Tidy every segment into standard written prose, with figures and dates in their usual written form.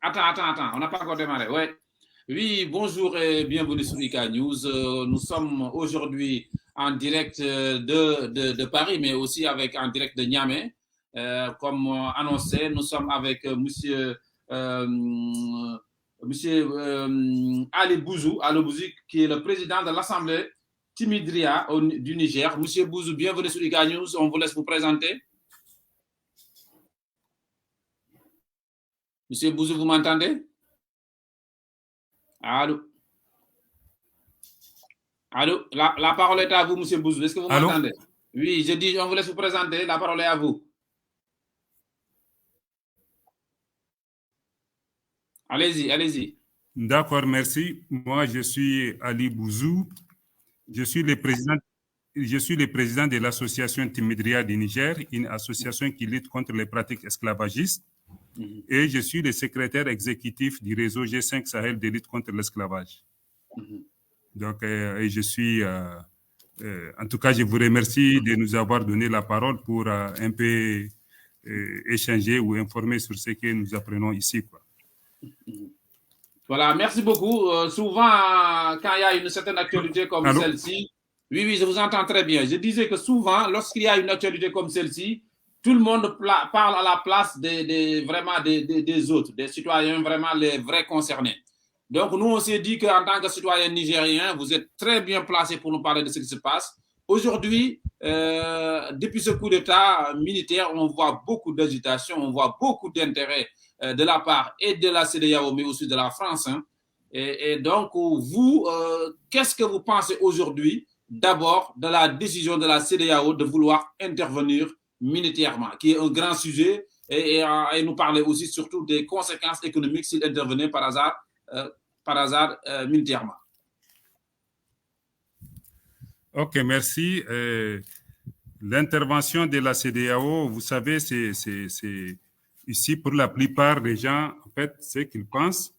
Attends, on n'a pas encore démarré. Ouais. Oui, bonjour et bienvenue sur IK News. Nous sommes aujourd'hui en direct de Paris, mais aussi en direct de Niamey. Comme annoncé, nous sommes avec euh, monsieur Ali Bouzou, qui est le président de l'Assemblée Timidria du Niger. Monsieur Bouzou, bienvenue sur IK News. On vous laisse vous présenter. Monsieur Bouzou, vous m'entendez? Allô? Allô? La parole est à vous, monsieur Bouzou. Est-ce que vous m'entendez? Oui, je dis, on vous laisse vous présenter. La parole est à vous. Allez-y. D'accord, merci. Moi, je suis Ali Bouzou. Je suis le président de l'association Timidria du Niger, une association qui lutte contre les pratiques esclavagistes. Et je suis le secrétaire exécutif du réseau G5 Sahel de lutte contre l'esclavage. Donc, je suis... en tout cas, je vous remercie de nous avoir donné la parole pour un peu échanger ou informer sur ce que nous apprenons ici, quoi. Voilà, merci beaucoup. Souvent, quand il y a une certaine actualité comme celle-ci, oui, je vous entends très bien. Je disais que souvent, lorsqu'il y a une actualité comme celle-ci, tout le monde parle à la place des autres, des citoyens vraiment les vrais concernés. Donc, nous, on s'est dit qu'en tant que citoyens nigériens, vous êtes très bien placés pour nous parler de ce qui se passe. Aujourd'hui, depuis ce coup d'État militaire, on voit beaucoup d'agitation, on voit beaucoup d'intérêt de la part et de la CEDEAO, mais aussi de la France. Hein. Et donc, vous, qu'est-ce que vous pensez aujourd'hui, d'abord, de la décision de la CEDEAO de vouloir intervenir militairement, qui est un grand sujet, et nous parler aussi surtout des conséquences économiques s'il intervenait par hasard militairement. Ok, merci. L'intervention de la CEDEAO, vous savez, c'est ici pour la plupart des gens, en fait, c'est qu'ils pensent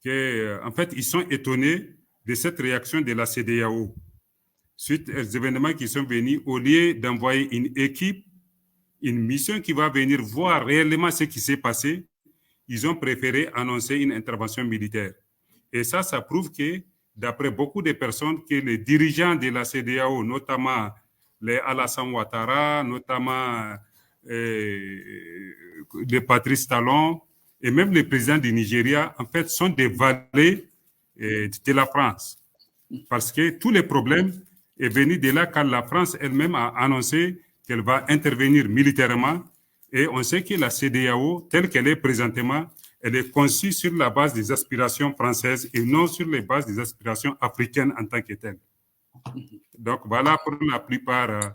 que, en fait, ils sont étonnés de cette réaction de la CEDEAO suite aux événements qui sont venus. Au lieu d'envoyer une équipe, une mission qui va venir voir réellement ce qui s'est passé, ils ont préféré annoncer une intervention militaire. Et ça prouve que, d'après beaucoup de personnes, que les dirigeants de la CEDEAO, notamment les Alassane Ouattara, notamment le Patrice Talon, et même le président du Nigeria, en fait, sont des valets de la France. Parce que tous les problèmes est venu de là quand la France elle-même a annoncé qu'elle va intervenir militairement. Et on sait que la CEDEAO, telle qu'elle est présentement, elle est conçue sur la base des aspirations françaises et non sur les bases des aspirations africaines en tant que telles. Donc voilà pour la plupart,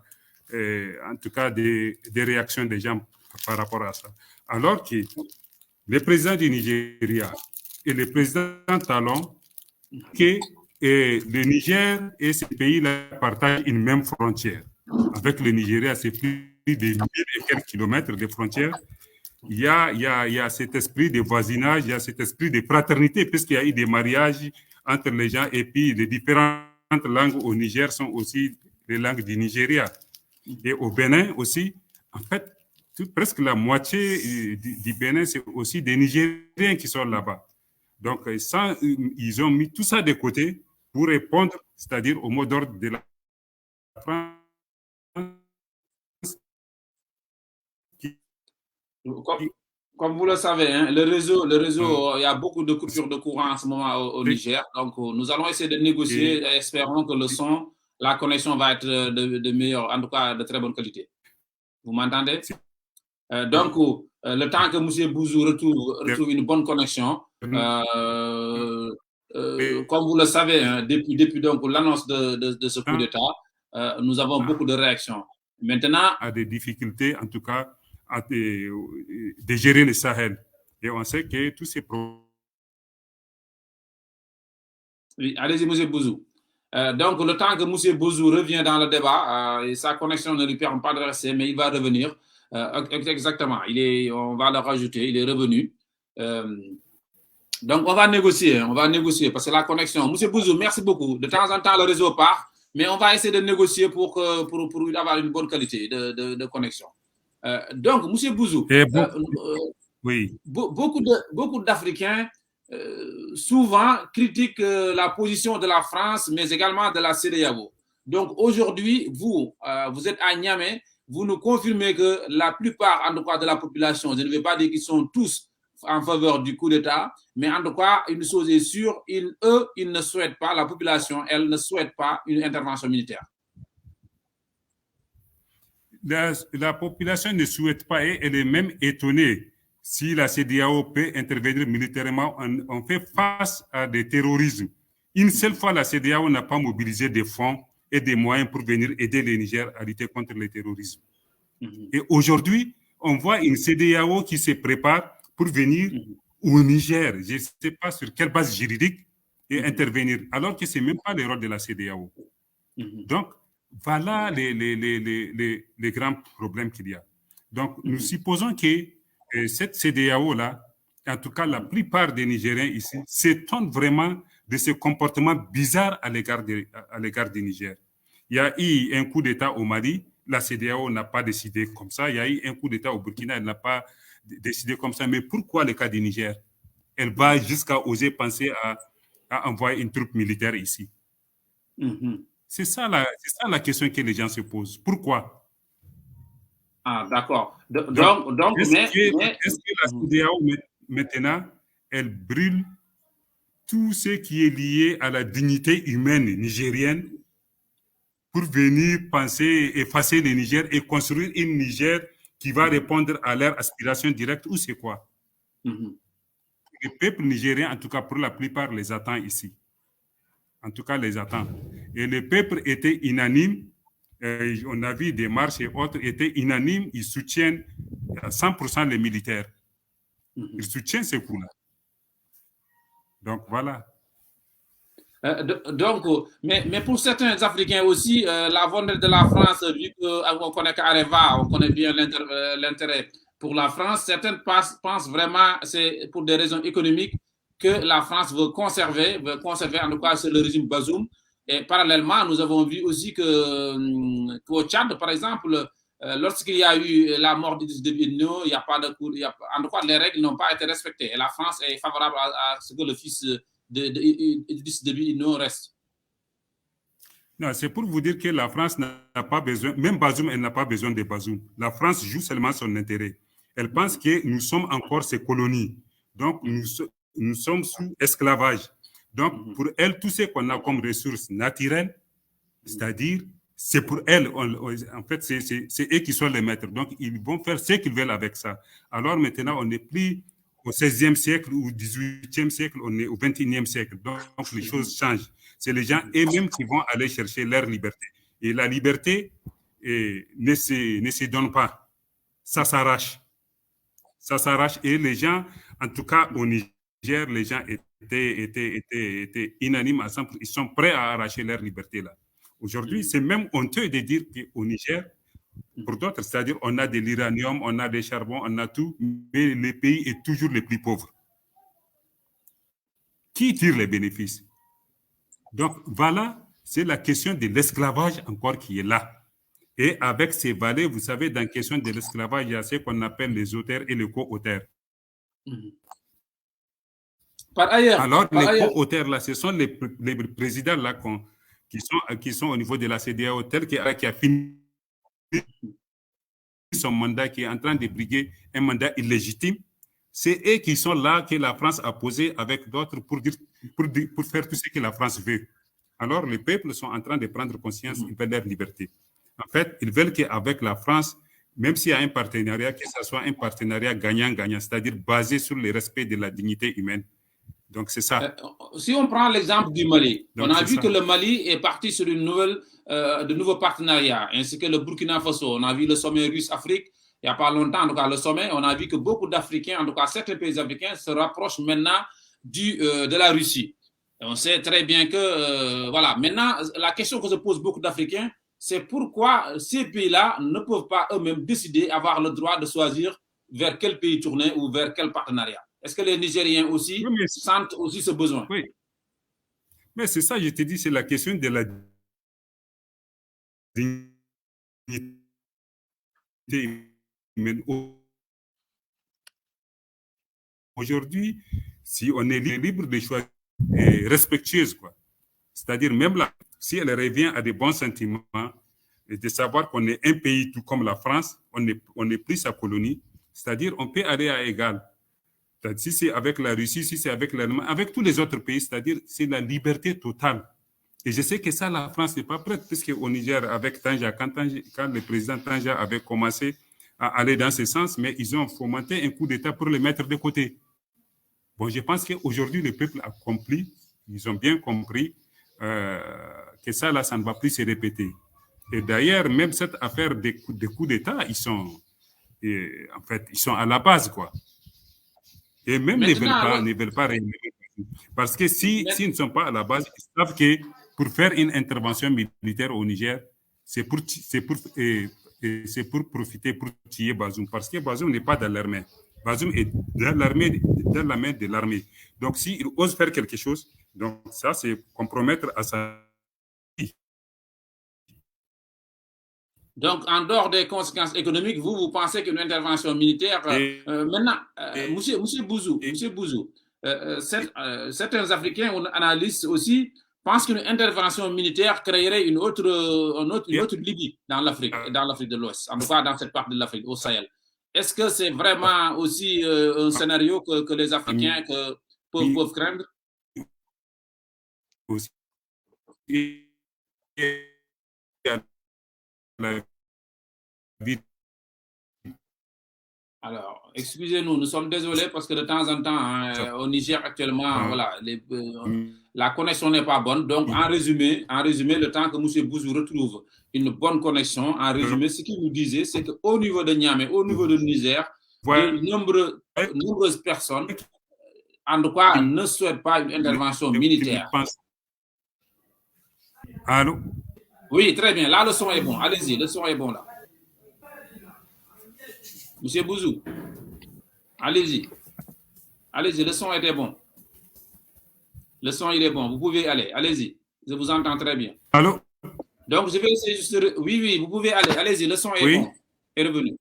en tout cas, des réactions des gens par rapport à ça. Alors que le président du Nigeria et le président Talon, que le Niger et ces pays-là partagent une même frontière. Avec le Nigeria, c'est plus de 1000 et quelques kilomètres de frontières. Il y a cet esprit de voisinage, il y a cet esprit de fraternité, puisqu'il y a eu des mariages entre les gens, et puis les différentes langues au Niger sont aussi les langues du Nigeria. Et au Bénin aussi, en fait, presque la moitié du Bénin, c'est aussi des Nigériens qui sont là-bas. Donc, ils ont mis tout ça de côté pour répondre, c'est-à-dire au mot d'ordre de la France. Comme vous le savez, hein, le réseau, il y a beaucoup de coupures de courant en ce moment au Niger. Donc, nous allons essayer de négocier et espérons que la connexion va être de meilleure, en tout cas de très bonne qualité. Vous m'entendez? Donc, le temps que M. Bouzou retrouve une bonne connexion, comme vous le savez, hein, depuis donc l'annonce de ce coup d'État, nous avons beaucoup de réactions. Maintenant, à des difficultés, en tout cas, de gérer le Sahel. Et on sait que tous ces problèmes... Oui, allez-y, M. Bouzou. Donc, le temps que M. Bouzou revient dans le débat, et sa connexion ne lui permet pas de rester, mais il va revenir. Exactement, on va le rajouter, il est revenu. Donc, on va négocier, parce que la connexion... M. Bouzou, merci beaucoup. De temps en temps, le réseau part, mais on va essayer de négocier pour avoir une bonne qualité de connexion. Donc, M. Bouzou, Oui. Beaucoup d'Africains souvent critiquent la position de la France, mais également de la CEDEAO. Donc aujourd'hui, vous êtes à Niamey, vous nous confirmez que la plupart, en tout cas, de la population, je ne vais pas dire qu'ils sont tous en faveur du coup d'État, mais en tout cas, une chose est sûre, eux, ils ne souhaitent pas, la population, elle ne souhaite pas une intervention militaire. La population ne souhaite pas et elle est même étonnée. Si la CEDEAO peut intervenir militairement, on fait face à des terrorismes. Une seule fois, la CEDEAO n'a pas mobilisé des fonds et des moyens pour venir aider le Niger à lutter contre le terrorisme. Et aujourd'hui, on voit une CEDEAO qui se prépare pour venir au Niger, je ne sais pas sur quelle base juridique, et intervenir, alors que ce n'est même pas le rôle de la CEDEAO. Donc, voilà les grands problèmes qu'il y a. Donc, nous supposons que cette CEDEAO-là, en tout cas la plupart des Nigériens ici, s'étonnent vraiment de ce comportement bizarre à l'égard du Niger. Il y a eu un coup d'État au Mali, la CEDEAO n'a pas décidé comme ça. Il y a eu un coup d'État au Burkina, elle n'a pas décidé comme ça. Mais pourquoi le cas du Niger? Elle va jusqu'à oser penser à envoyer une troupe militaire ici. C'est ça la question que les gens se posent. Pourquoi? Ah, d'accord. Est-ce que la CEDEAO, maintenant, elle brûle tout ce qui est lié à la dignité humaine nigérienne pour venir penser, effacer le Niger et construire une Niger qui va répondre à leurs aspirations directes, ou c'est quoi? Le peuple nigérien, en tout cas pour la plupart, les attend ici. En tout cas, les attend. Et le peuple était unanime. On a vu des marches et autres étaient unanimes. Ils soutiennent à 100% les militaires. Ils soutiennent ces coups-là. Donc, voilà. Mais pour certains Africains aussi, la volonté de la France, vu qu'on connaît qu'Areva, on connaît bien l'intérêt pour la France, certains pensent vraiment, c'est pour des raisons économiques, que la France veut conserver en tout cas c'est le régime Bazoum. Et parallèlement, nous avons vu aussi qu'au Tchad, par exemple, lorsqu'il y a eu la mort d'Idriss Déby Itno, il n'y a pas de cours, en tout cas les règles n'ont pas été respectées. Et la France est favorable à ce que le fils d'Idriss Déby Itno reste. Non, c'est pour vous dire que la France n'a pas besoin, même Bazoum, elle n'a pas besoin de Bazoum. La France joue seulement son intérêt. Elle pense que nous sommes encore ses colonies. Donc, nous sommes sous esclavage. Donc, pour elle, tout ce qu'on a comme ressources naturelles, c'est-à-dire, c'est pour elle, en fait, c'est eux qui sont les maîtres. Donc, ils vont faire ce qu'ils veulent avec ça. Alors maintenant, on n'est plus au 16e siècle ou au 18e siècle, on est au 21e siècle. Donc les choses changent. C'est les gens eux-mêmes qui vont aller chercher leur liberté. Et la liberté ne se donne pas. Ça s'arrache. Ça s'arrache. Et les gens, en tout cas au Niger, les gens étaient unanimes à 100%. Ils sont prêts à arracher leur liberté là. Aujourd'hui, c'est même honteux de dire qu'au Niger, pour d'autres, c'est-à-dire on a de l'uranium, on a des charbons, on a tout, mais le pays est toujours le plus pauvre. Qui tire les bénéfices? Donc voilà, c'est la question de l'esclavage encore qui est là. Et avec ces valets, vous savez, dans la question de l'esclavage, il y a ce qu'on appelle les auteurs et les co-auteurs. Alors, les co-auteurs, là, ce sont les présidents là, qui sont au niveau de la CEDEAO, tel qui a fini son mandat, qui est en train de briguer un mandat illégitime. C'est eux qui sont là que la France a posé avec d'autres pour faire tout ce que la France veut. Alors, les peuples sont en train de prendre conscience, ils veulent leur liberté. En fait, ils veulent qu'avec la France, même s'il y a un partenariat, que ce soit un partenariat gagnant-gagnant, c'est-à-dire basé sur le respect de la dignité humaine. Donc, c'est ça. Si on prend l'exemple du Mali, donc, on a vu que le Mali est parti sur de nouveaux partenariats, ainsi que le Burkina Faso. On a vu le sommet russe-Afrique, il n'y a pas longtemps, en tout cas, le sommet. On a vu que beaucoup d'Africains, en tout cas certains pays africains, se rapprochent maintenant de la Russie. Et on sait très bien que, voilà, maintenant, la question que se posent beaucoup d'Africains, c'est pourquoi ces pays-là ne peuvent pas eux-mêmes décider, avoir le droit de choisir vers quel pays tourner ou vers quel partenariat. Est-ce que les Nigériens aussi sentent aussi ce besoin? Oui. Mais c'est ça, je te dis, c'est la question de la dignité humaine. aujourd'hui, si on est libre de choisir et respectueuse, quoi. C'est-à-dire même là, si elle revient à des bons sentiments et de savoir qu'on est un pays tout comme la France, on n'est plus sa colonie, c'est-à-dire on peut aller à égal. Si c'est avec la Russie, si c'est avec l'Allemagne, avec tous les autres pays, c'est-à-dire c'est la liberté totale. Et je sais que ça, la France n'est pas prête, puisque au Niger, avec Tanja, quand le président Tanja avait commencé à aller dans ce sens, mais ils ont fomenté un coup d'État pour le mettre de côté. Bon, je pense qu'aujourd'hui, le peuple a compris, ils ont bien compris que ça, là, ça ne va plus se répéter. Et d'ailleurs, même cette affaire des coups d'État, ils sont à la base, quoi. Et même ne veulent pas réunir. Parce que s'ils ne sont pas à la base, ils savent que pour faire une intervention militaire au Niger, c'est pour profiter, pour tuer Bazoum. Parce que Bazoum n'est pas dans l'armée. Bazoum est dans la main de l'armée. Donc, s'il ose faire quelque chose, donc ça, c'est compromettre à sa vie. Donc, en dehors des conséquences économiques, vous pensez qu'une intervention militaire... maintenant, monsieur Bouzou, certains Africains ou analystes aussi pensent qu'une intervention militaire créerait une autre Libye dans l'Afrique de l'Ouest, en tout cas dans cette partie de l'Afrique, au Sahel. Est-ce que c'est vraiment aussi un scénario que les Africains peuvent craindre? Aussi. Alors, excusez-nous, nous sommes désolés parce que de temps en temps, au Niger actuellement, voilà, la connexion n'est pas bonne. Donc, en résumé, le temps que M. Bouzou retrouve une bonne connexion, en résumé, ce qu'il nous disait, c'est qu'au niveau de Niamey, au niveau de Niger, de nombreuses personnes, en tout cas, ne souhaitent pas une intervention militaire. Allô? Oui, très bien. Là, le son est bon. Allez-y, le son est bon là. Monsieur Bouzou, allez-y. Allez-y, le son était bon. Le son, il est bon. Vous pouvez aller. Allez-y. Je vous entends très bien. Allô? Donc, je vais essayer juste... Oui, vous pouvez aller. Allez-y, le son est bon. Est revenu.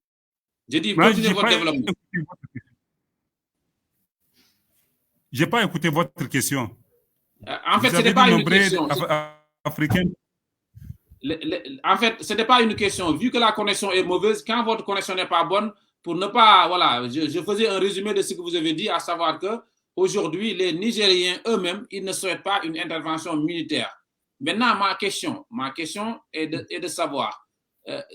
Je dis, continuez votre développement. Je n'ai pas écouté votre question. En fait, ce n'est pas une question. Africaine. En fait, ce n'est pas une question. Vu que la connexion est mauvaise, quand votre connexion n'est pas bonne, pour ne pas... Voilà, je faisais un résumé de ce que vous avez dit, à savoir que aujourd'hui, les Nigériens eux-mêmes, ils ne souhaitent pas une intervention militaire. Maintenant, ma question est de savoir,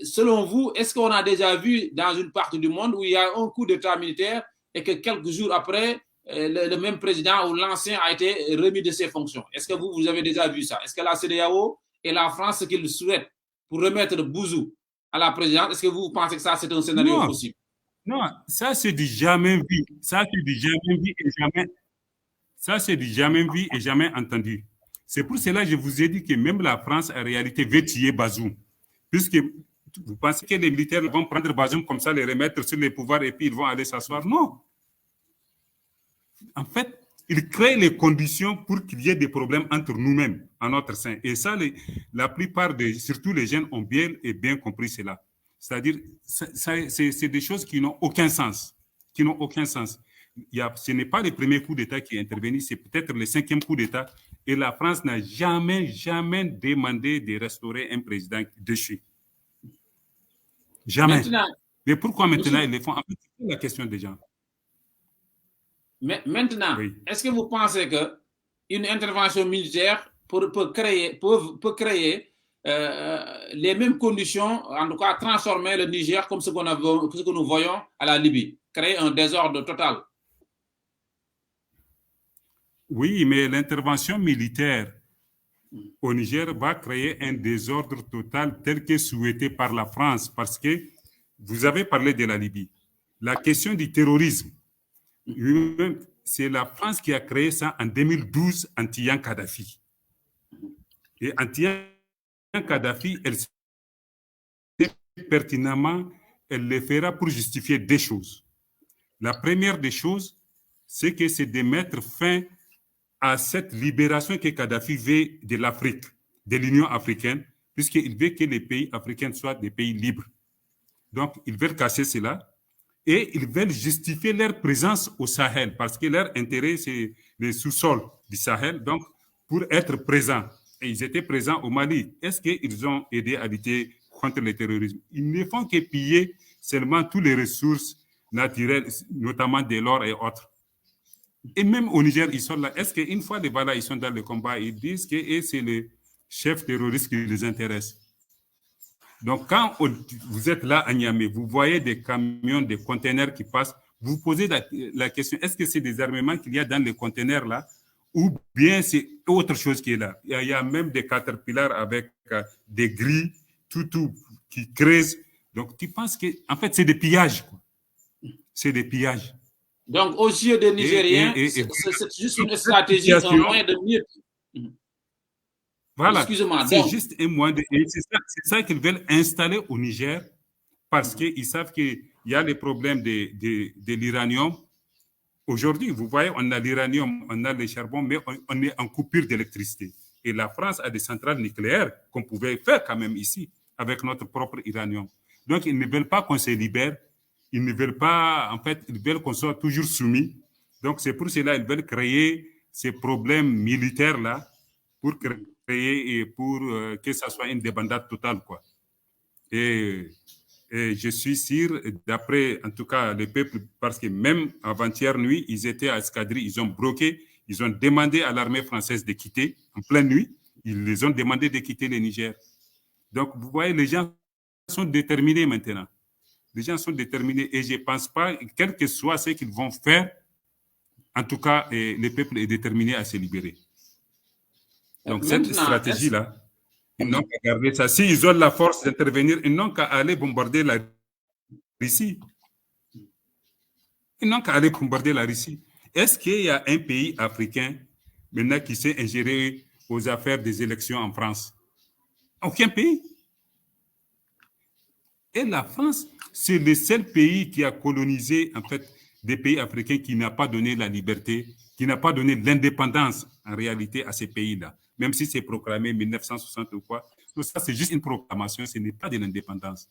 selon vous, est-ce qu'on a déjà vu dans une partie du monde où il y a un coup d'État militaire et que quelques jours après, le même président ou l'ancien a été remis de ses fonctions? Est-ce que vous avez déjà vu ça? Est-ce que la CEDEAO et la France, ce qu'ils souhaitent pour remettre Bouzou à la présidence, est-ce que vous pensez que ça, c'est un scénario possible? Non, ça, c'est du jamais vu. Ça, c'est du jamais vu et jamais... Ça, c'est du jamais vu et jamais entendu. C'est pour cela que je vous ai dit que même la France, en réalité, veut tuer Bazoum. Puisque vous pensez que les militaires vont prendre Bazoum comme ça, les remettre sur les pouvoirs et puis ils vont aller s'asseoir? Non. En fait, ils créent les conditions pour qu'il y ait des problèmes entre nous-mêmes, en notre sein. Et ça, la plupart, surtout les jeunes, ont bien compris cela. C'est-à-dire, c'est des choses qui n'ont aucun sens. Ce n'est pas le premier coup d'État qui est intervenu, c'est peut-être le 5e coup d'État. Et la France n'a jamais demandé de restaurer un président déchu. Jamais. Mais pourquoi maintenant ils le font? En fait, c'est la question des gens. Mais maintenant, est-ce que vous pensez qu'une intervention militaire peut créer les mêmes conditions, en tout cas transformer le Niger comme ce que nous voyons à la Libye, créer un désordre total? Oui, mais l'intervention militaire au Niger va créer un désordre total tel que souhaité par la France, parce que vous avez parlé de la Libye. La question du terrorisme, c'est la France qui a créé ça en 2012 en tuant Kadhafi. Et en tuant Kadhafi, elle sait pertinemment, elle le fera pour justifier deux choses. La première des choses, c'est que c'est de mettre fin à cette libération que Kadhafi veut de l'Afrique, de l'Union africaine, puisqu'il veut que les pays africains soient des pays libres. Donc, ils veulent casser cela. Et ils veulent justifier leur présence au Sahel parce que leur intérêt, c'est les sous-sols du Sahel. Donc, pour être présents, et ils étaient présents au Mali, est-ce qu'ils ont aidé à lutter contre le terrorisme? Ils ne font que piller seulement toutes les ressources naturelles, notamment de l'or et autres. Et même au Niger, ils sont là. Est-ce qu'une fois les balles, ils sont dans le combat, ils disent que c'est le chef terroriste qui les intéresse? Donc, quand vous êtes là à Niamey, vous voyez des camions, des conteneurs qui passent, vous posez la question, est-ce que c'est des armements qu'il y a dans les conteneurs là ou bien c'est autre chose qui est là? Il y a même des caterpillars avec des grilles, tout qui creusent. Donc, tu penses que, en fait, c'est des pillages. C'est des pillages. Donc, aux yeux des Nigériens, c'est juste une stratégie, un moyen de mieux. Voilà, c'est juste un moyen de... C'est ça qu'ils veulent installer au Niger parce qu'ils savent qu'il y a les problèmes de l'uranium. Aujourd'hui, vous voyez, on a l'uranium, on a le charbon, mais on est en coupure d'électricité. Et la France a des centrales nucléaires qu'on pouvait faire quand même ici avec notre propre uranium. Donc, ils ne veulent pas qu'on se libère. Ils ne veulent pas, en fait, ils veulent qu'on soit toujours soumis. Donc, c'est pour cela qu'ils veulent créer ces problèmes militaires-là pour créer et pour que ça soit une débandade totale, quoi. Et je suis sûr, d'après, en tout cas, le peuple, parce que même avant-hier nuit, ils étaient à Escadrille, ils ont bloqué, ils ont demandé à l'armée française de quitter, en pleine nuit, ils les ont demandé de quitter le Niger. Donc, vous voyez, les gens sont déterminés maintenant. Les gens sont déterminés et je ne pense pas, quel que soit ce qu'ils vont faire, en tout cas, le peuple est déterminé à se libérer. Donc, cette stratégie-là, ils n'ont qu'à garder ça. S'ils ont la force d'intervenir, ils n'ont qu'à aller bombarder la Russie. Ils n'ont qu'à aller bombarder la Russie. Est-ce qu'il y a un pays africain maintenant qui s'est ingéré aux affaires des élections en France? Aucun pays. Et la France, c'est le seul pays qui a colonisé, en fait, des pays africains qui n'a pas donné la liberté, qui n'a pas donné l'indépendance, en réalité, à ces pays-là. Même si c'est proclamé 1960 ou quoi. Donc ça, c'est juste une proclamation, ce n'est pas de l'indépendance.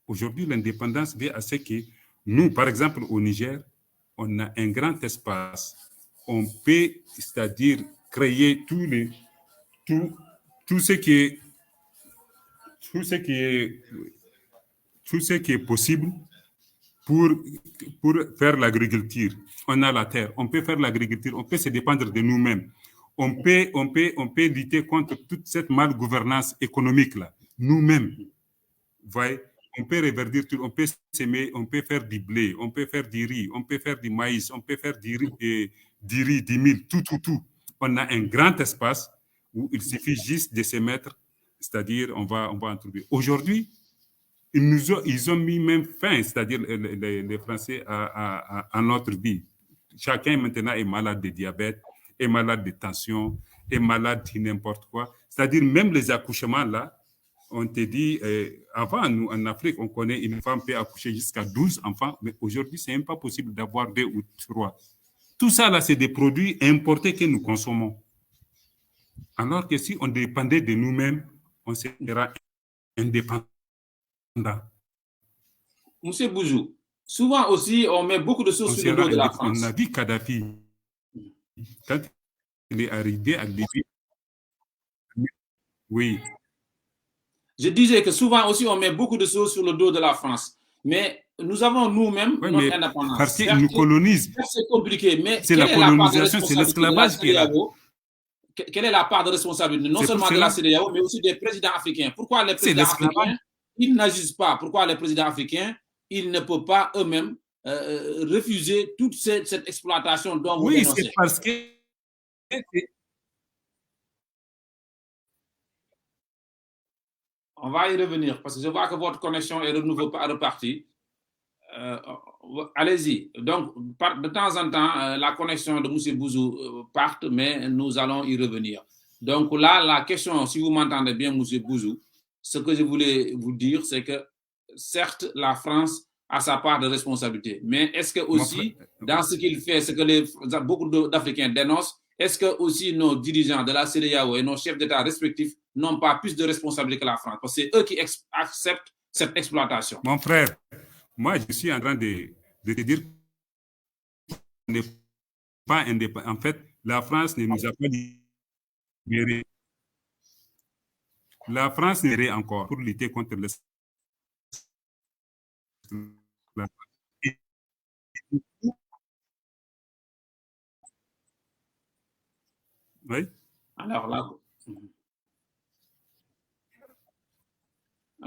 Aujourd'hui, l'indépendance vient à ce que nous, par exemple, au Niger, on a un grand espace. On peut, c'est-à-dire, créer tout ce qui est possible pour faire l'agriculture. On a la terre, on peut faire l'agriculture, on peut se dépendre de nous-mêmes. On peut lutter contre toute cette malgouvernance économique-là, nous-mêmes. Vous voyez, on peut reverdir tout, on peut s'aimer, on peut faire du blé, on peut faire du riz, on peut faire du maïs, on peut faire du riz, du mil, tout. On a un grand espace où il suffit juste de se mettre, c'est-à-dire on va en trouver. Aujourd'hui, ils ont mis même fin, c'est-à-dire les Français, à notre vie. Chacun maintenant est malade de diabète, est malade de tension, est malade de n'importe quoi. C'est-à-dire même les accouchements là, on te dit, avant nous en Afrique, on connaît une femme peut accoucher jusqu'à 12 enfants, mais aujourd'hui, c'est même pas possible d'avoir 2 ou 3. Tout ça là, c'est des produits importés que nous consommons. Alors que si on dépendait de nous-mêmes, on serait indépendant. Monsieur Bouzou, souvent aussi, on met beaucoup de choses sur le dos de la France. On a vu Kadhafi, quand il est arrivé à Libye. Oui. Je disais que souvent aussi, on met beaucoup de choses sur le dos de la France. Mais nous avons nous-mêmes notre indépendance. Parce qu'ils nous colonisent. C'est compliqué, mais c'est la colonisation, c'est l'esclavage qui est là. Quelle est la part de responsabilité, non seulement de la CEDEAO, mais aussi des présidents africains? Pourquoi les présidents africains, ils n'agissent pas? Pourquoi les présidents africains, ils ne peuvent pas eux-mêmes refuser toute cette exploitation dont vous dénoncez? Oui, c'est parce que... On va y revenir, parce que je vois que votre connexion est de nouveau repartie. Allez-y. Donc, de temps en temps, la connexion de M. Bouzou part, mais nous allons y revenir. Donc là, la question, si vous m'entendez bien, M. Bouzou, ce que je voulais vous dire, c'est que certes, la France a sa part de responsabilité, mais est-ce que aussi, dans ce qu'il fait, ce que beaucoup d'Africains dénoncent, est-ce que aussi nos dirigeants de la CEDEAO et nos chefs d'État respectifs n'ont pas plus de responsabilité que la France? Parce que c'est eux qui acceptent cette exploitation. Mon frère, Moi, je suis en train de te dire qu'on n'est pas indépendant. En fait, la France ne nous a pas libérés. La France n'est encore pour lutter contre l'esclavage. Oui. Alors là,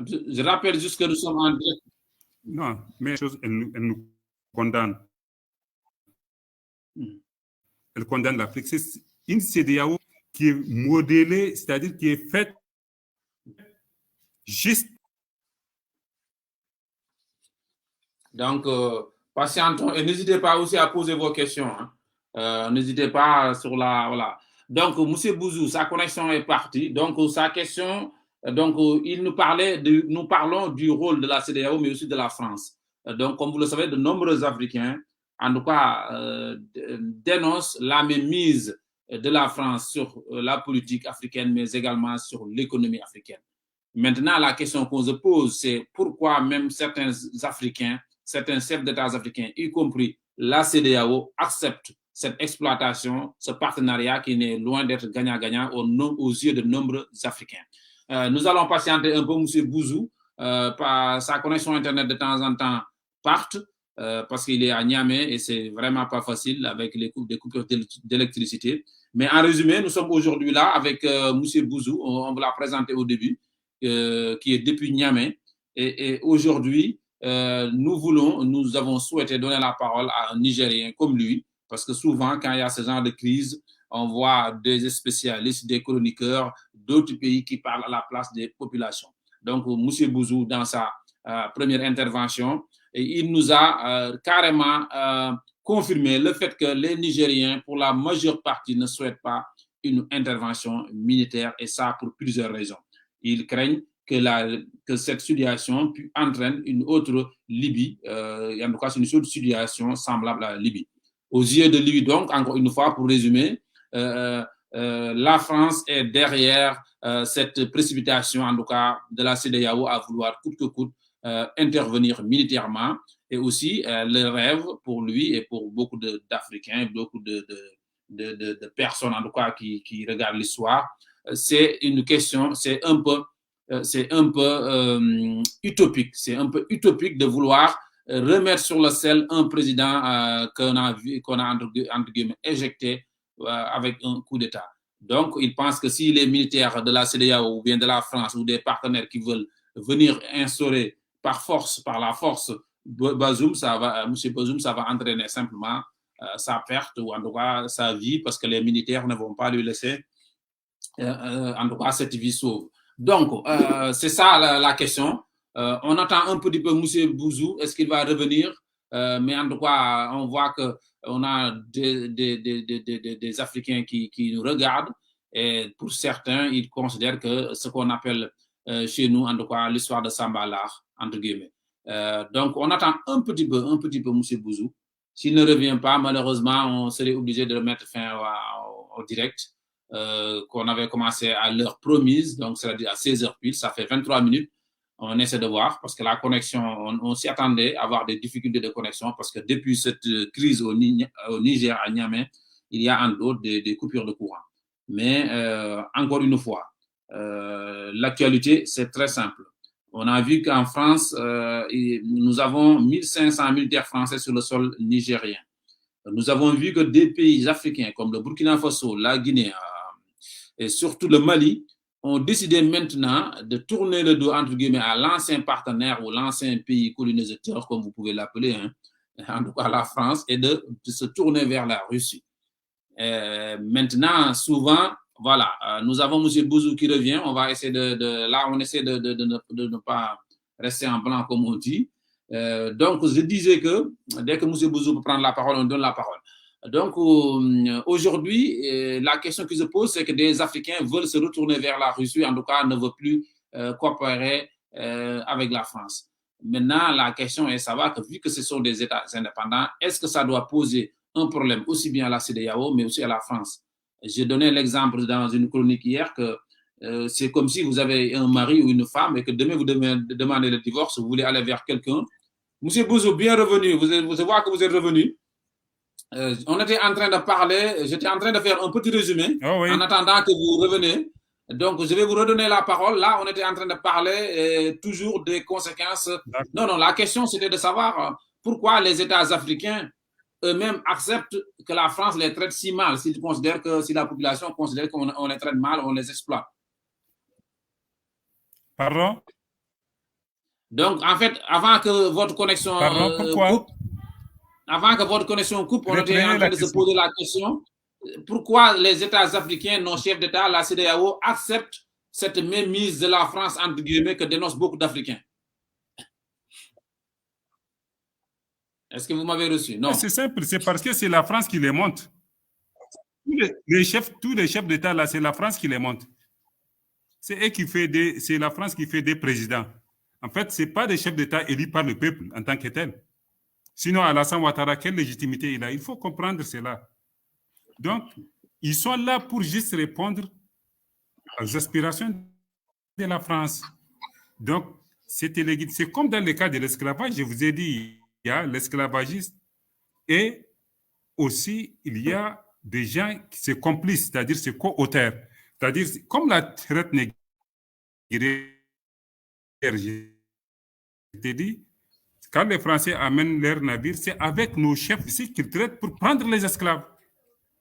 je rappelle juste que nous sommes en direct. Non, mais elle nous condamne. Elle condamne l'Afrique. C'est une CEDEAO qui est modélée, c'est-à-dire qui est faite juste. Donc, patientons et n'hésitez pas aussi à poser vos questions. Hein. N'hésitez pas sur la... Voilà. Donc, M. Bouzou, sa connexion est partie. Donc, sa question, donc, il nous parlait, nous parlons du rôle de la CEDEAO, mais aussi de la France. Donc, comme vous le savez, de nombreux Africains, en tout cas, dénoncent la mainmise de la France sur la politique africaine, mais également sur l'économie africaine. Maintenant, la question qu'on se pose, c'est pourquoi même certains Africains, certains chefs d'État africains, y compris la CEDEAO, acceptent cette exploitation, ce partenariat qui n'est loin d'être gagnant-gagnant aux yeux de nombreux Africains. Nous allons patienter un peu M. Bouzou, sa connexion Internet de temps en temps part, parce qu'il est à Niamey et c'est vraiment pas facile avec des coupures d'électricité. Mais en résumé, nous sommes aujourd'hui là avec M. Bouzou, on vous l'a présenté au début, qui est depuis Niamey. Et aujourd'hui, nous avons souhaité donner la parole à un Nigérien comme lui, parce que souvent, quand il y a ce genre de crise, on voit des spécialistes, des chroniqueurs d'autres pays qui parlent à la place des populations. Donc, M. Bouzou, dans sa première intervention, il nous a carrément confirmé le fait que les Nigériens, pour la majeure partie, ne souhaitent pas une intervention militaire, et ça pour plusieurs raisons. Ils craignent que cette situation entraîne une autre Libye, en tout cas, c'est une autre situation semblable à la Libye. Aux yeux de lui, donc, encore une fois, pour résumer, la France est derrière cette précipitation, en tout cas, de la CEDEAO à vouloir coûte que coûte intervenir militairement. Et aussi, le rêve pour lui et pour beaucoup d'Africains, beaucoup de personnes, en tout cas, qui regardent l'histoire, c'est une question, c'est un peu utopique. C'est un peu utopique de vouloir remettre sur le sel un président qu'on a entre guillemets éjecté avec un coup d'État. Donc, il pense que si les militaires de la CEDEAO ou bien de la France ou des partenaires qui veulent venir instaurer par la force, Bazoum, M. Bazoum, ça va entraîner simplement sa perte ou en tout cas sa vie, parce que les militaires ne vont pas lui laisser en tout cas cette vie sauve. Donc, c'est ça la question. On attend un petit peu M. Bouzou. Est-ce qu'il va revenir? Mais en tout cas, on voit qu'on a des Africains qui nous regardent. Et pour certains, ils considèrent que ce qu'on appelle chez nous, en tout cas, l'histoire de Sambalar, entre guillemets. Donc, on attend un petit peu M. Bouzou. S'il ne revient pas, malheureusement, on serait obligé de mettre fin au direct. Qu'on avait commencé à l'heure promise, donc c'est-à-dire à 16h pile, ça fait 23 minutes. On essaie de voir, parce que la connexion, on s'y attendait à avoir des difficultés de connexion, parce que depuis cette crise au Niger, à Niamey, il y a en d'autres des coupures de courant. Mais encore une fois, l'actualité, c'est très simple. On a vu qu'en France, nous avons 1500 militaires français sur le sol nigérien. Nous avons vu que des pays africains comme le Burkina Faso, la Guinée, et surtout le Mali, ont décidé maintenant de tourner le dos, entre guillemets, à l'ancien partenaire ou l'ancien pays colonisateur, comme vous pouvez l'appeler, hein, en tout cas la France, et de se tourner vers la Russie. Maintenant, souvent, voilà, nous avons M. Bouzou qui revient. On va essayer là, on essaie de ne pas rester en blanc, comme on dit. Donc, je disais que dès que M. Bouzou peut prendre la parole, on donne la parole. Donc, aujourd'hui, la question qui se pose, c'est que des Africains veulent se retourner vers la Russie, en tout cas, ne veulent plus coopérer avec la France. Maintenant, la question est de savoir que vu que ce sont des États indépendants, est-ce que ça doit poser un problème aussi bien à la CEDEAO, mais aussi à la France? J'ai donné l'exemple dans une chronique hier que c'est comme si vous avez un mari ou une femme et que demain vous demandez le divorce, vous voulez aller vers quelqu'un Monsieur Bouzou, bien revenu. Vous voyez que vous êtes revenu. On était en train de parler, j'étais en train de faire un petit résumé en attendant que vous reveniez. Donc, je vais vous redonner la parole. Là, on était en train de parler toujours des conséquences. Non, la question, c'était de savoir pourquoi les États africains eux-mêmes acceptent que la France les traite si mal, s'ils considèrent que, si la population considère qu'on les traite mal, on les exploite. Pardon? Donc, en fait, avant que votre connexion coupe, on était en train de se poser la question pourquoi les États africains, nos chefs d'État, la CEDEAO, acceptent cette mainmise de la France, entre guillemets, que dénoncent beaucoup d'Africains. Est-ce que vous m'avez reçu? Non. C'est simple, c'est parce que c'est la France qui les monte. Tous les chefs d'État, là, c'est la France qui les monte. C'est la France qui fait des présidents. En fait, ce n'est pas des chefs d'État élus par le peuple en tant que tel. Sinon, Alassane Ouattara, quelle légitimité il a? Il faut comprendre cela. Donc, ils sont là pour juste répondre aux aspirations de la France. Donc, c'est comme dans le cas de l'esclavage. Je vous ai dit, il y a l'esclavagiste et aussi il y a des gens qui sont complices, c'est-à-dire c'est co-auteurs. C'est-à-dire, comme la traite négrière, je t'ai dit, quand les Français amènent leurs navires, c'est avec nos chefs ici qu'ils traitent pour prendre les esclaves.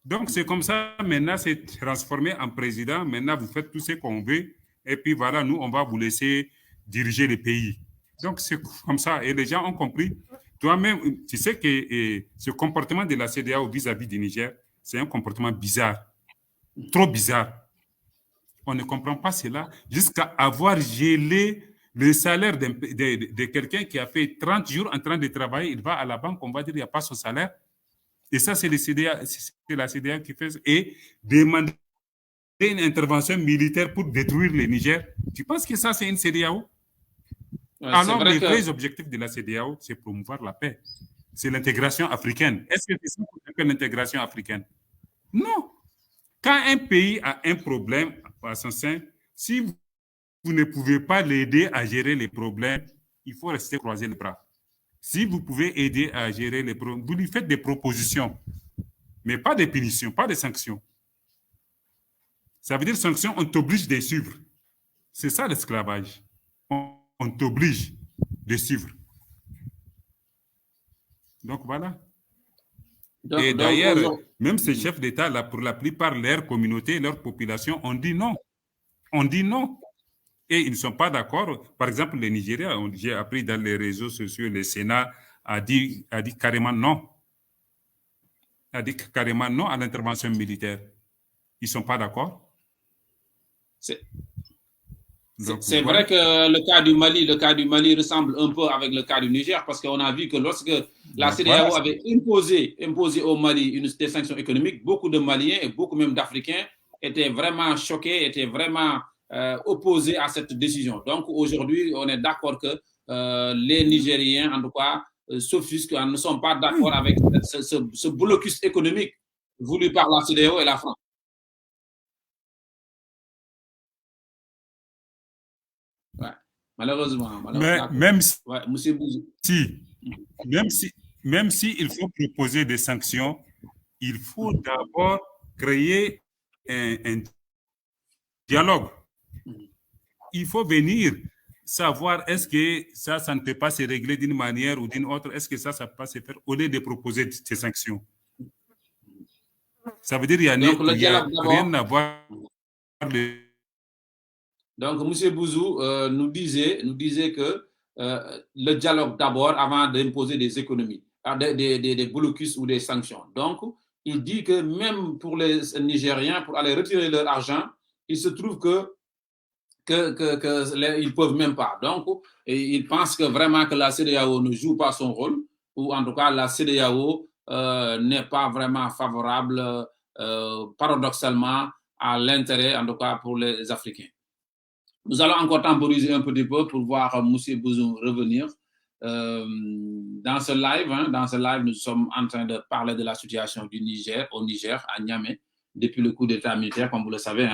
Donc, c'est comme ça, maintenant, c'est transformé en président. Maintenant, vous faites tout ce qu'on veut. Et puis, voilà, nous, on va vous laisser diriger le pays. Donc, c'est comme ça. Et les gens ont compris. Toi-même, tu sais que ce comportement de la CEDEAO vis-à-vis du Niger, c'est un comportement bizarre. Trop bizarre. On ne comprend pas cela jusqu'à avoir gelé le salaire de quelqu'un qui a fait 30 jours en train de travailler. Il va à la banque, on va dire qu'il n'y a pas son salaire. Et ça, c'est la CEDEAO qui fait ça. Et demander une intervention militaire pour détruire le Niger. Tu penses que ça, c'est une CEDEAO? Alors, les vrais objectifs de la CEDEAO, c'est promouvoir la paix. C'est l'intégration africaine. Est-ce que c'est ça qu'on appelle l'intégration africaine? Non. Quand un pays a un problème à son sein, si vous ne pouvez pas l'aider à gérer les problèmes, il faut rester croiser les bras. Si vous pouvez aider à gérer les problèmes, vous lui faites des propositions, mais pas des punitions, pas des sanctions. Ça veut dire sanctions, on t'oblige de suivre. C'est ça l'esclavage. On t'oblige de suivre. Donc voilà. Et d'ailleurs, même ces chefs d'État, là, pour la plupart, leur communauté, leur population, on dit non. On dit non. Et ils ne sont pas d'accord. Par exemple, les Nigériens, j'ai appris dans les réseaux sociaux, le Sénat a dit carrément non. A dit carrément non à l'intervention militaire. Ils ne sont pas d'accord. C'est vrai que le cas du Mali ressemble un peu avec le cas du Niger parce qu'on a vu que lorsque la CEDEAO avait imposé au Mali des sanctions économiques, beaucoup de Maliens et beaucoup même d'Africains étaient vraiment choqués, étaient vraiment opposés à cette décision. Donc aujourd'hui, on est d'accord que les Nigériens, en tout cas, s'offusquent, ne sont pas d'accord avec ce blocus économique voulu par la CEDEAO et la France. Ouais. Malheureusement. Mais même si il faut proposer des sanctions, il faut d'abord créer un dialogue. Il faut venir savoir est-ce que ça ne peut pas se régler d'une manière ou d'une autre, est-ce que ça peut pas se faire au lieu de proposer ces sanctions. Ça veut dire qu'il n'y a rien à voir. Donc, M. Bouzou nous disait que le dialogue d'abord avant d'imposer des économies, des blocus ou des sanctions. Donc, il dit que même pour les Nigériens, pour aller retirer leur argent, il se trouve ils ne peuvent même pas. Donc, il pense que vraiment que la CEDEAO ne joue pas son rôle, ou en tout cas, la CEDEAO n'est pas vraiment favorable, paradoxalement, à l'intérêt, en tout cas, pour les Africains. Nous allons encore temporiser un petit peu pour voir M. Bouzou revenir. Dans ce live, nous sommes en train de parler de la situation du Niger, au Niger, à Niamey, depuis le coup d'État militaire, comme vous le savez.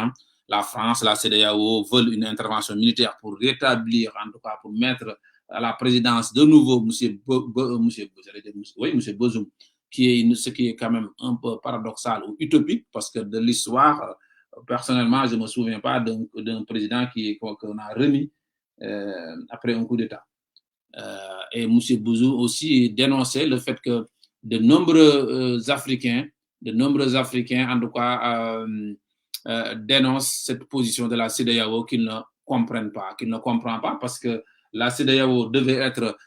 La France, la CEDEAO veulent une intervention militaire pour rétablir, en tout cas pour mettre à la présidence de nouveau monsieur Bozoum, ce qui est quand même un peu paradoxal ou utopique, parce que de l'histoire, personnellement, je ne me souviens pas d'un président qu'on a remis après un coup d'État. Et M. Bouzou aussi dénonçait le fait que de nombreux Africains, en tout cas, dénoncent cette position de la CEDEAO qu'ils ne comprennent pas, parce que la CEDEAO devait être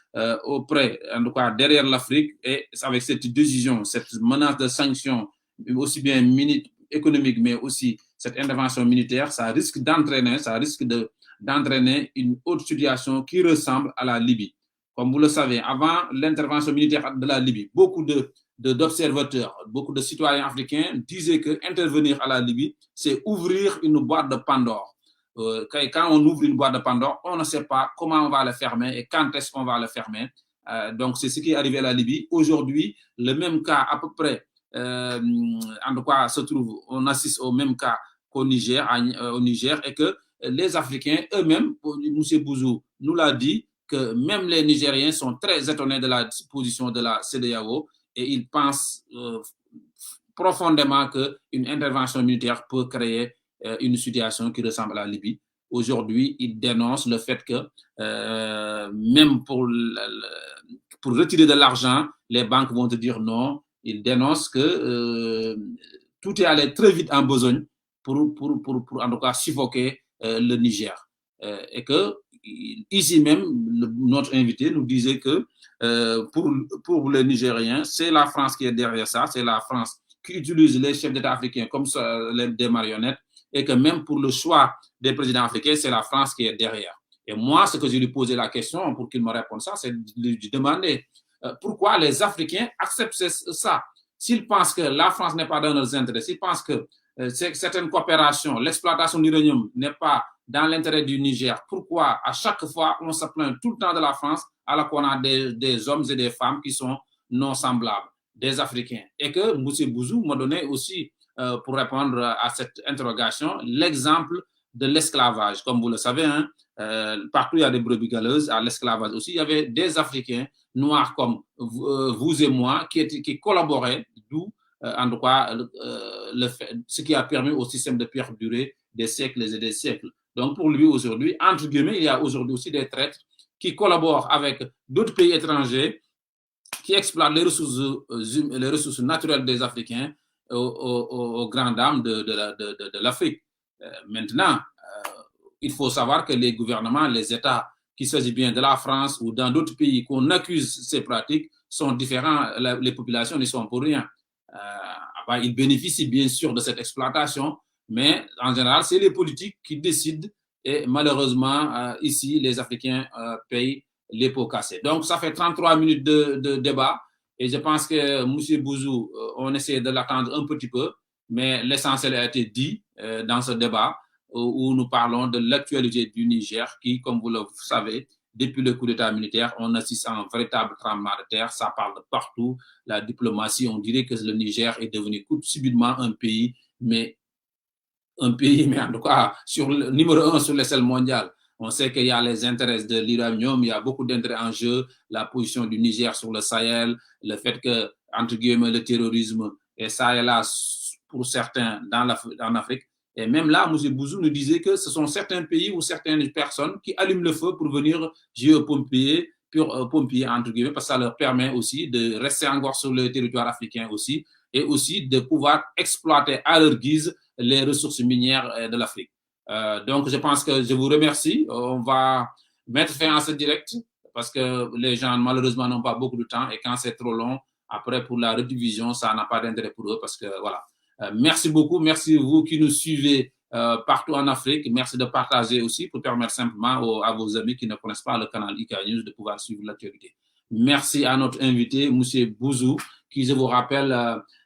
auprès, en tout cas derrière l'Afrique, et avec cette décision, cette menace de sanctions, aussi bien économique, mais aussi cette intervention militaire, ça risque d'entraîner une autre situation qui ressemble à la Libye. Comme vous le savez, avant l'intervention militaire de la Libye, beaucoup d'observateurs, beaucoup de citoyens africains disaient que intervenir à la Libye, c'est ouvrir une boîte de Pandore. Quand on ouvre une boîte de Pandore, on ne sait pas comment on va la fermer et quand est-ce qu'on va la fermer. Donc, c'est ce qui est arrivé à la Libye. Aujourd'hui, le même cas à peu près, en tout cas, on assiste au même cas qu'au Niger, et que les Africains eux-mêmes, M. Bouzou nous l'a dit, que même les Nigériens sont très étonnés de la position de la CEDEAO et ils pensent profondément qu'une intervention militaire peut créer une situation qui ressemble à la Libye. Aujourd'hui, ils dénoncent le fait que même pour retirer de l'argent, les banques vont te dire non. Ils dénoncent que tout est allé très vite en besogne pour en tout cas suffoquer le Niger. Et que ici même, notre invité nous disait que pour les Nigériens, c'est la France qui est derrière ça, c'est la France qui utilise les chefs d'État africains comme des marionnettes, et que même pour le choix des présidents africains, c'est la France qui est derrière. Et moi, ce que je lui posais la question pour qu'il me réponde ça, c'est de lui demander pourquoi les Africains acceptent ça. S'ils pensent que la France n'est pas dans leurs intérêts, s'ils pensent que certaines coopérations, l'exploitation de l'uranium n'est pas dans l'intérêt du Niger, pourquoi à chaque fois on se plaint tout le temps de la France alors qu'on a des hommes et des femmes qui sont non semblables, des Africains? Et que M. Bouzou m'a donné aussi, pour répondre à cette interrogation, l'exemple de l'esclavage. Comme vous le savez, hein, partout il y a des brebis galeuses, à l'esclavage aussi, il y avait des Africains noirs comme vous et moi qui collaboraient, d'où en tout cas ce qui a permis au système de perdurer des siècles et des siècles. Donc pour lui aujourd'hui, entre guillemets, il y a aujourd'hui aussi des traîtres qui collaborent avec d'autres pays étrangers qui exploitent les ressources naturelles des Africains aux grandes dames de l'Afrique. Maintenant, il faut savoir que les gouvernements, les États, qu'il s'agit bien de la France ou dans d'autres pays qu'on accuse ces pratiques, sont différents. Les populations ne sont pour rien. Ils bénéficient bien sûr de cette exploitation, mais en général, c'est les politiques qui décident et malheureusement, ici, les Africains payent les pots cassés. Donc, ça fait 33 minutes de débat et je pense que M. Bouzou, on essaie de l'attendre un petit peu, mais l'essentiel a été dit dans ce débat où nous parlons de l'actualité du Niger qui, comme vous le savez, depuis le coup d'État militaire, on assiste à un véritable tremblement de terre. Ça parle de partout. La diplomatie, on dirait que le Niger est devenu subitement un pays, mais en tout cas, numéro 1 sur l'échelle mondiale. On sait qu'il y a les intérêts de l'uranium, il y a beaucoup d'intérêts en jeu, la position du Niger sur le Sahel, le fait que, entre guillemets, le terrorisme est ça et là pour certains en Afrique. Et même là, M. Bouzou nous disait que ce sont certains pays ou certaines personnes qui allument le feu pour venir géopompier, entre guillemets, parce que ça leur permet aussi de rester encore sur le territoire africain aussi, et aussi de pouvoir exploiter à leur guise les ressources minières de l'Afrique. Donc, je pense que je vous remercie. On va mettre fin à ce direct parce que les gens, malheureusement, n'ont pas beaucoup de temps et quand c'est trop long, après, pour la redivision, ça n'a pas d'intérêt pour eux parce que, voilà. Merci beaucoup. Merci vous qui nous suivez partout en Afrique. Merci de partager aussi pour permettre simplement à vos amis qui ne connaissent pas le canal IK News de pouvoir suivre l'actualité. Merci à notre invité, M. Bouzou, qui, je vous rappelle,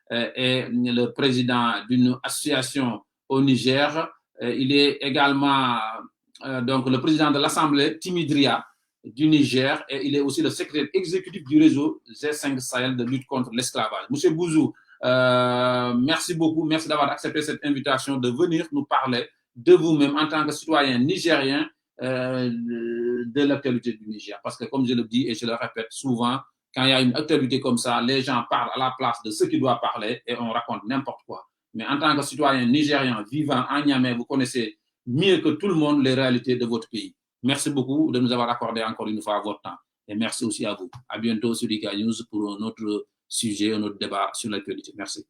est le président d'une association au Niger. Il est également donc le président de l'Assemblée Timidria du Niger et il est aussi le secrétaire exécutif du réseau G5 Sahel de lutte contre l'esclavage. Monsieur Bouzou, merci beaucoup. Merci d'avoir accepté cette invitation de venir nous parler de vous-même en tant que citoyen nigérien de l'actualité du Niger. Parce que comme je le dis et je le répète souvent, quand il y a une actualité comme ça, les gens parlent à la place de ceux qui doivent parler et on raconte n'importe quoi. Mais en tant que citoyen nigérien vivant à Niamey, vous connaissez mieux que tout le monde les réalités de votre pays. Merci beaucoup de nous avoir accordé encore une fois votre temps. Et merci aussi à vous. À bientôt sur IK News pour un autre sujet, un autre débat sur l'actualité. Merci.